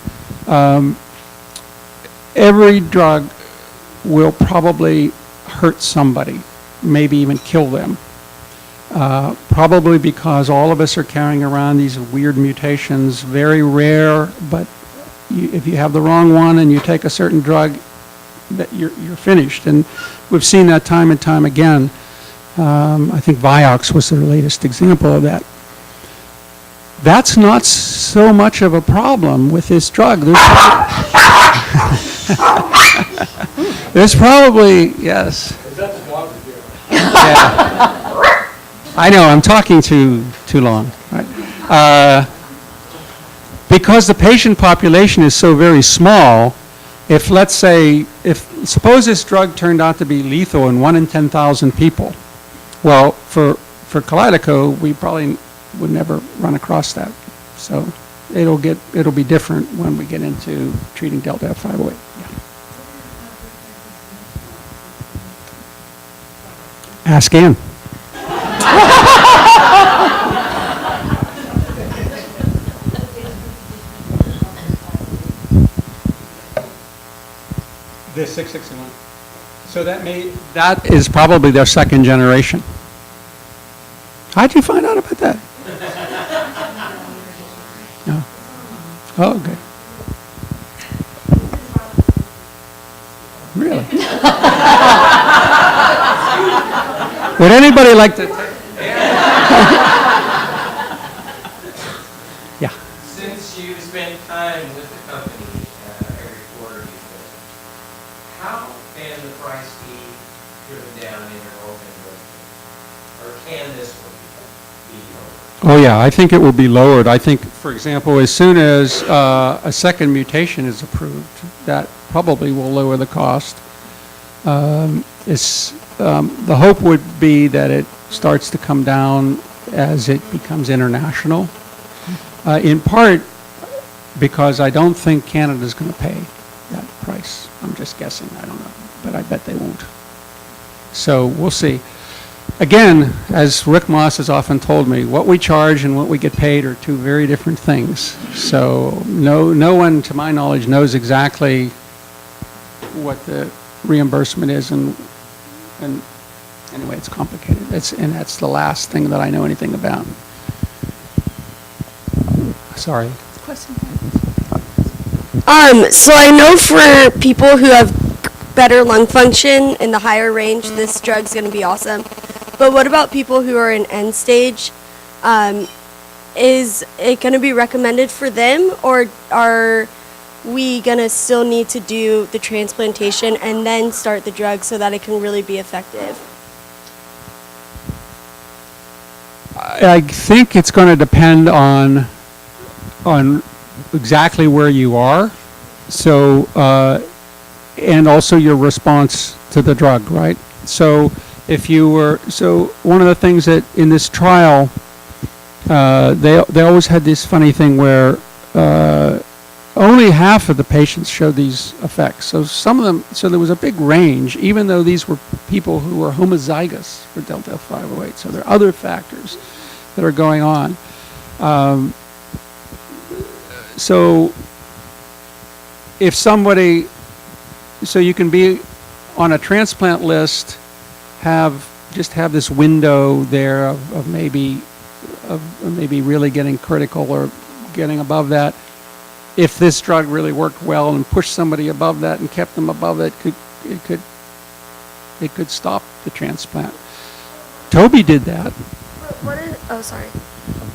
Every drug will probably hurt somebody, maybe even kill them. Probably because all of us are carrying around these weird mutations, very rare, but if you have the wrong one and you take a certain drug, that you're finished. And we've seen that time and time again. I think Vioxx was the latest example of that. That's not so much of a problem with this drug. There's probably, yes. Yeah. I know, I'm talking too long. Right? Because the patient population is so very small, if let's say, suppose this drug turned out to be lethal in 1 in 10,000 people, well, for Kalydeco, we probably would never run across that. So it'll be different when we get into treating Delta F508. Yeah. Ask Ann. The 661. So that is probably their second generation. How'd you find out about that? No. Oh, okay. Really? Would anybody like to? Yeah. Since you spend time with the company every quarter, how can the price be driven down in your orphan drug? Or can this one be lowered? Oh yeah, I think it will be lowered. I think, for example, as soon as a second mutation is approved, that probably will lower the cost. The hope would be that it starts to come down as it becomes international, in part because I don't think Canada's going to pay that price. I'm just guessing, I don't know, but I bet they won't. So we'll see. Again, as Rick Moss has often told me, what we charge and what we get paid are two very different things. So no one, to my knowledge, knows exactly what the reimbursement is, and anyway, it's complicated. And that's the last thing that I know anything about. Sorry. So I know for people who have better lung function in the higher range, this drug's going to be awesome. But what about people who are in end stage? Is it going to be recommended for them, or are we going to still need to do the transplantation and then start the drug so that it can really be effective? I think it's going to depend on exactly where you are, so and also your response to the drug, right? So one of the things that in this trial, they always had this funny thing where only half of the patients showed these effects. So some of them, so there was a big range, even though these were people who were homozygous for delta F508. So there are other factors that are going on. So if somebody, so you can be on a transplant list, just have this window there of maybe really getting critical or getting above that. If this drug really worked well and pushed somebody above that and kept them above it, it could stop the transplant. Toby did that. What if, oh, sorry.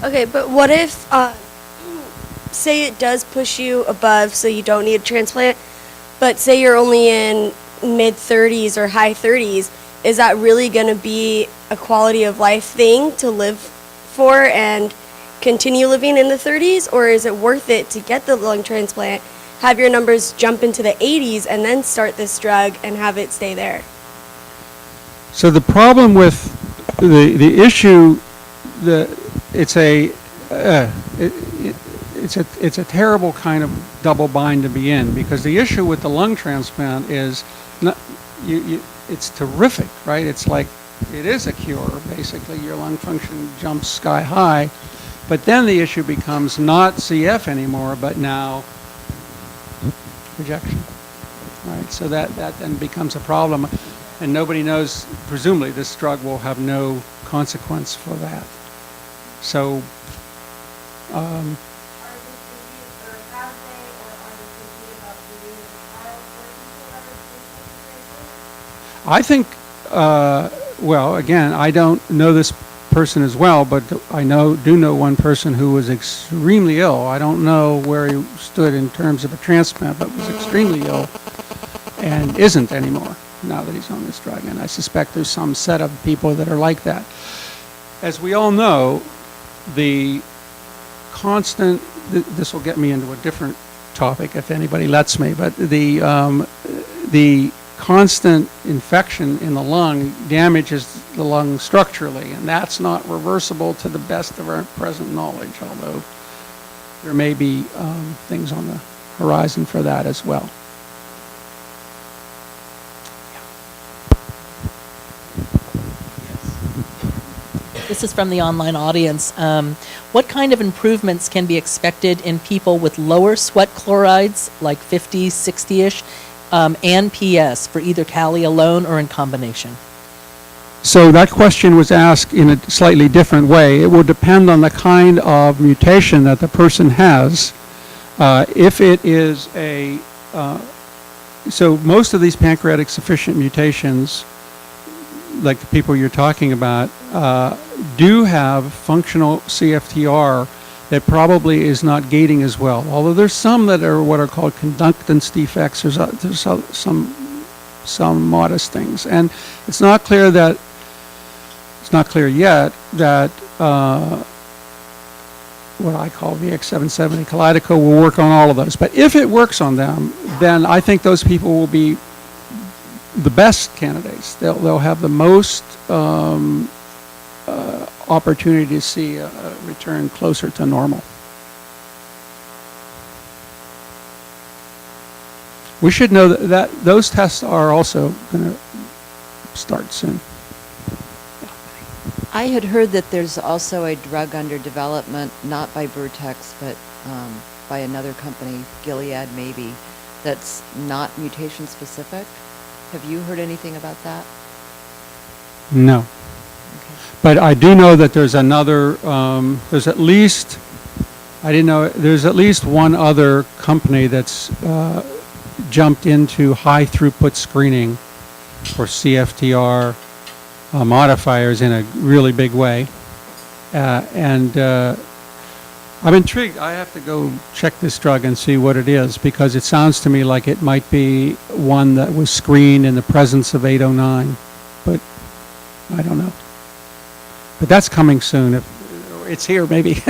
Okay, but what if, say it does push you above so you don't need a transplant, but say you're only in mid-30s or high 30s, is that really going to be a quality of life thing to live for and continue living in the 30s, or is it worth it to get the lung transplant, have your numbers jump into the 80s, and then start this drug and have it stay there? So the problem with the issue, it's a terrible kind of double bind to be in, because the issue with the lung transplant is it's terrific, right? It's like it is a cure. Basically, your lung function jumps sky high. But then the issue becomes not CF anymore, but now rejection, right? So that then becomes a problem, and nobody knows. Presumably, this drug will have no consequence for that. So, I think. Well, again, I don't know this person as well, but I do know one person who was extremely ill. I don't know where he stood in terms of a transplant, but was extremely ill and isn't anymore now that he's on this drug. And I suspect there's some set of people that are like that. As we all know, the constant, this will get me into a different topic if anybody lets me, but the constant infection in the lung damages the lung structurally, and that's not reversible to the best of our present knowledge, although there may be things on the horizon for that as well. This is from the online audience. What kind of improvements can be expected in people with lower sweat chlorides, like 50, 60-ish, and PS for either Cali alone or in combination? So that question was asked in a slightly different way. It will depend on the kind of mutation that the person has. If it is so most of these pancreatic sufficient mutations, like the people you're talking about, do have functional CFTR that probably is not gating as well. Although there's some that are what are called conductance defects. There's some modest things, and it's not clear yet that what I call VX770 Kalydeco will work on all of those. But if it works on them, then I think those people will be the best candidates. They'll have the most opportunity to see a return closer to normal. We should know that those tests are also going to start soon. I had heard that there's also a drug under development, not by Vertex, but by another company, Gilead maybe, that's not mutation specific. Have you heard anything about that? No. Okay. But I do know that there's another, there's at least one other company that's jumped into high throughput screening for CFTR modifiers in a really big way. And I'm intrigued. I have to go check this drug and see what it is, because it sounds to me like it might be one that was screened in the presence of 809, but I don't know. But that's coming soon. If it's here, maybe.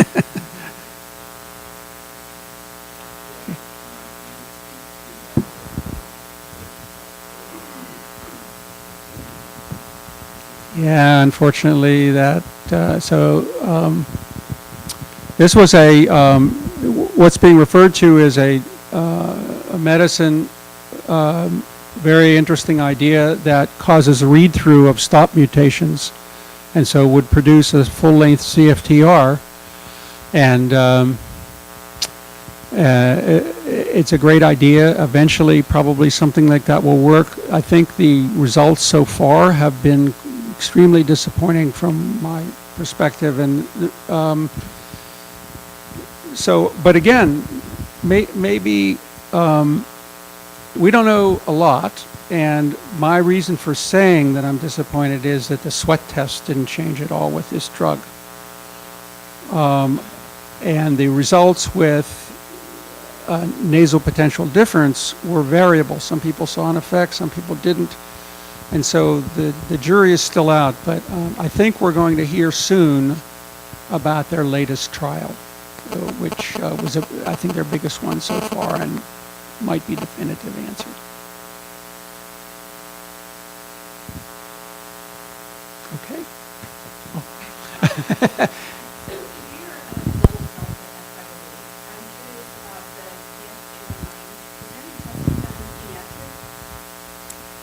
Yeah, unfortunately, that this was what's being referred to as a medicine, very interesting idea that causes a read-through of stop mutations, and so would produce a full-length CFTR. And it's a great idea. Eventually, probably something like that will work. I think the results so far have been extremely disappointing from my perspective. And but again, maybe we don't know a lot. And my reason for saying that I'm disappointed is that the sweat test didn't change at all with this drug. And the results with nasal potential difference were variable. Some people saw an effect, some people didn't. And so the jury is still out, but I think we're going to hear soon about their latest trial, which was, I think, their biggest one so far and might be definitive answer. Okay. Oh.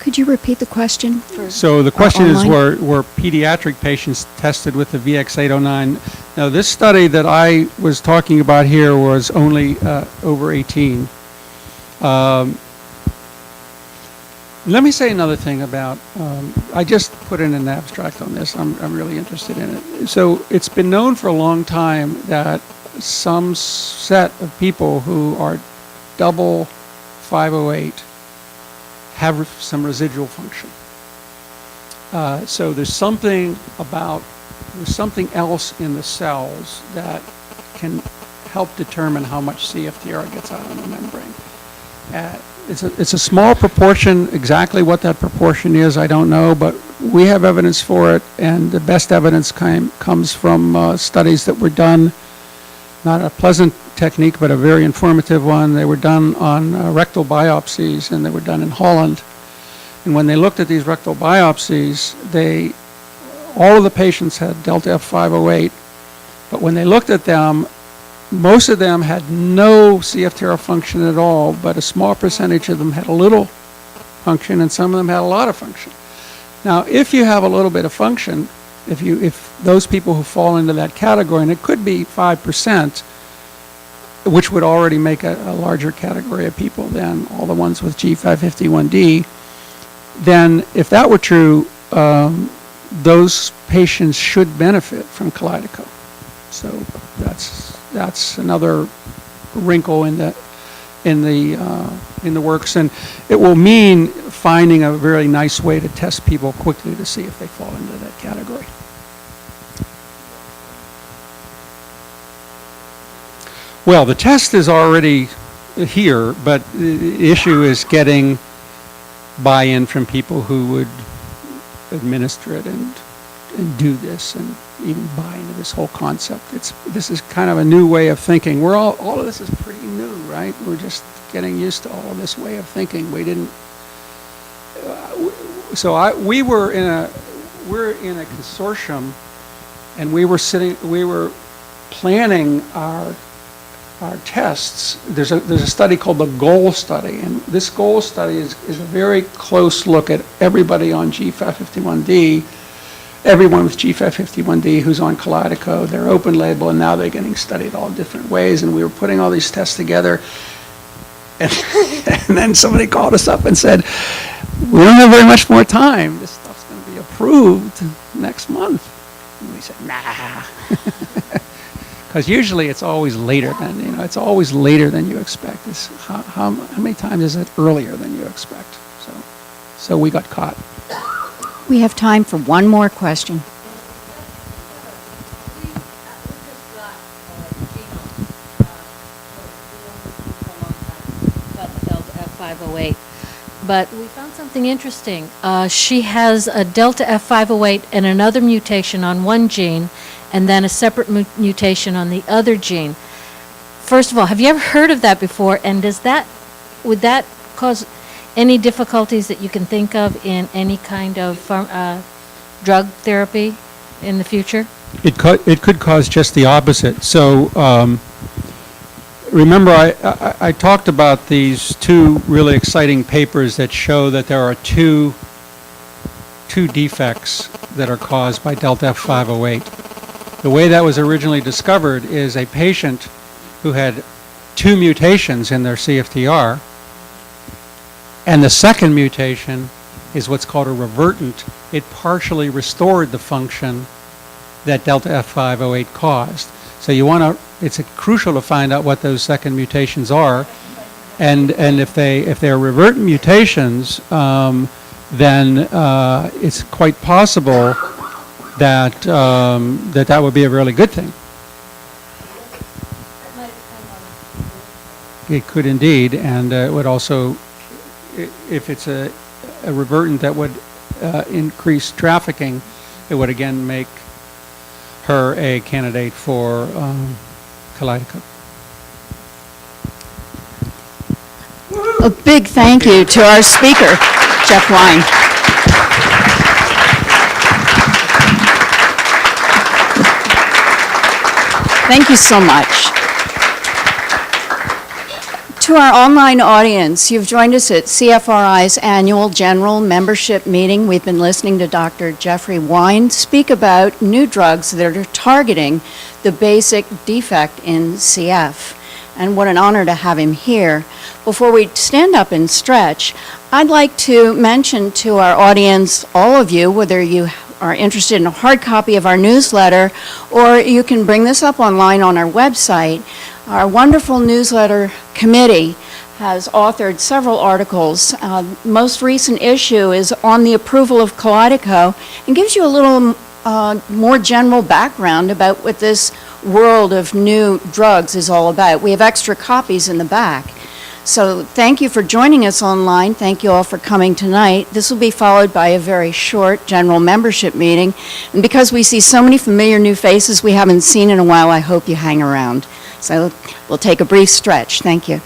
Could you repeat the question? So the question is, online? were pediatric patients tested with the VX-809? Now, this study that I was talking about here was only over 18. Let me say another thing about, I just put in an abstract on this. I'm really interested in it. So it's been known for a long time that some set of people who are double 508 have some residual function. So there's something else in the cells that can help determine how much CFTR gets out on the membrane. It's a small proportion. Exactly what that proportion is, I don't know, but we have evidence for it, and the best evidence comes from studies that were done, not a pleasant technique, but a very informative one. They were done on rectal biopsies, and they were done in Holland. And when they looked at these rectal biopsies, all of the patients had delta F508, but when they looked at them, most of them had no CFTR function at all, but a small percentage of them had a little function, and some of them had a lot of function. Now, if you have a little bit of function, if those people who fall into that category, and it could be 5%, which would already make a larger category of people than all the ones with G551D, then if that were true, those patients should benefit from Kalydeco. So that's another wrinkle in the works, and it will mean finding a very nice way to test people quickly to see if they fall into that category. Well, the test is already here, but the issue is getting buy-in from people who would administer it and do this and even buy into this whole concept. This is kind of a new way of thinking. All of this is pretty new, right? We're just getting used to all of this way of thinking. We didn't. We're in a consortium, and we were planning our tests. There's a study called the GOAL study, and this GOAL study is a very close look at everybody on G551D, everyone with G551D who's on Kalydeco. They're open label, and now they're getting studied all different ways, and we were putting all these tests together, and then somebody called us up and said, we don't have very much more time. This stuff's going to be approved next month. And we said, nah. Because usually it's always later than, it's always later than you expect. How many times is it earlier than you expect? So we got caught. We have time for one more question. F508, but we found something interesting. She has a delta F508 and another mutation on one gene, and then a separate mutation on the other gene. First of all, have you ever heard of that before? And would that cause any difficulties that you can think of in any kind of drug therapy in the future? It could cause just the opposite. So remember, I talked about these two really exciting papers that show that there are two defects that are caused by delta F508. The way that was originally discovered is a patient who had two mutations in their CFTR, and the second mutation is what's called a revertant. It partially restored the function that delta F508 caused. So you want to, it's crucial to find out what those second mutations are, and if they're revertant mutations, then it's quite possible that that would be a really good thing. It could indeed, and it would also, if it's a revertant that would increase trafficking, it would again make her a candidate for Kalydeco. A big thank you to our speaker, Jeff Wine. Thank you so much. To our online audience, you've joined us at CFRI's annual general membership meeting. We've been listening to Dr. Jeffery Wine speak about new drugs that are targeting the basic defect in CF. And what an honor to have him here. Before we stand up and stretch, I'd like to mention to our audience, all of you, whether you are interested in a hard copy of our newsletter, or you can bring this up online on our website. Our wonderful newsletter committee has authored several articles. Most recent issue is on the approval of Kalydeco and gives you a little more general background about what this world of new drugs is all about. We have extra copies in the back. So thank you for joining us online. Thank you all for coming tonight. This will be followed by a very short general membership meeting. And because we see so many familiar new faces we haven't seen in a while, I hope you hang around. So we'll take a brief stretch. Thank you.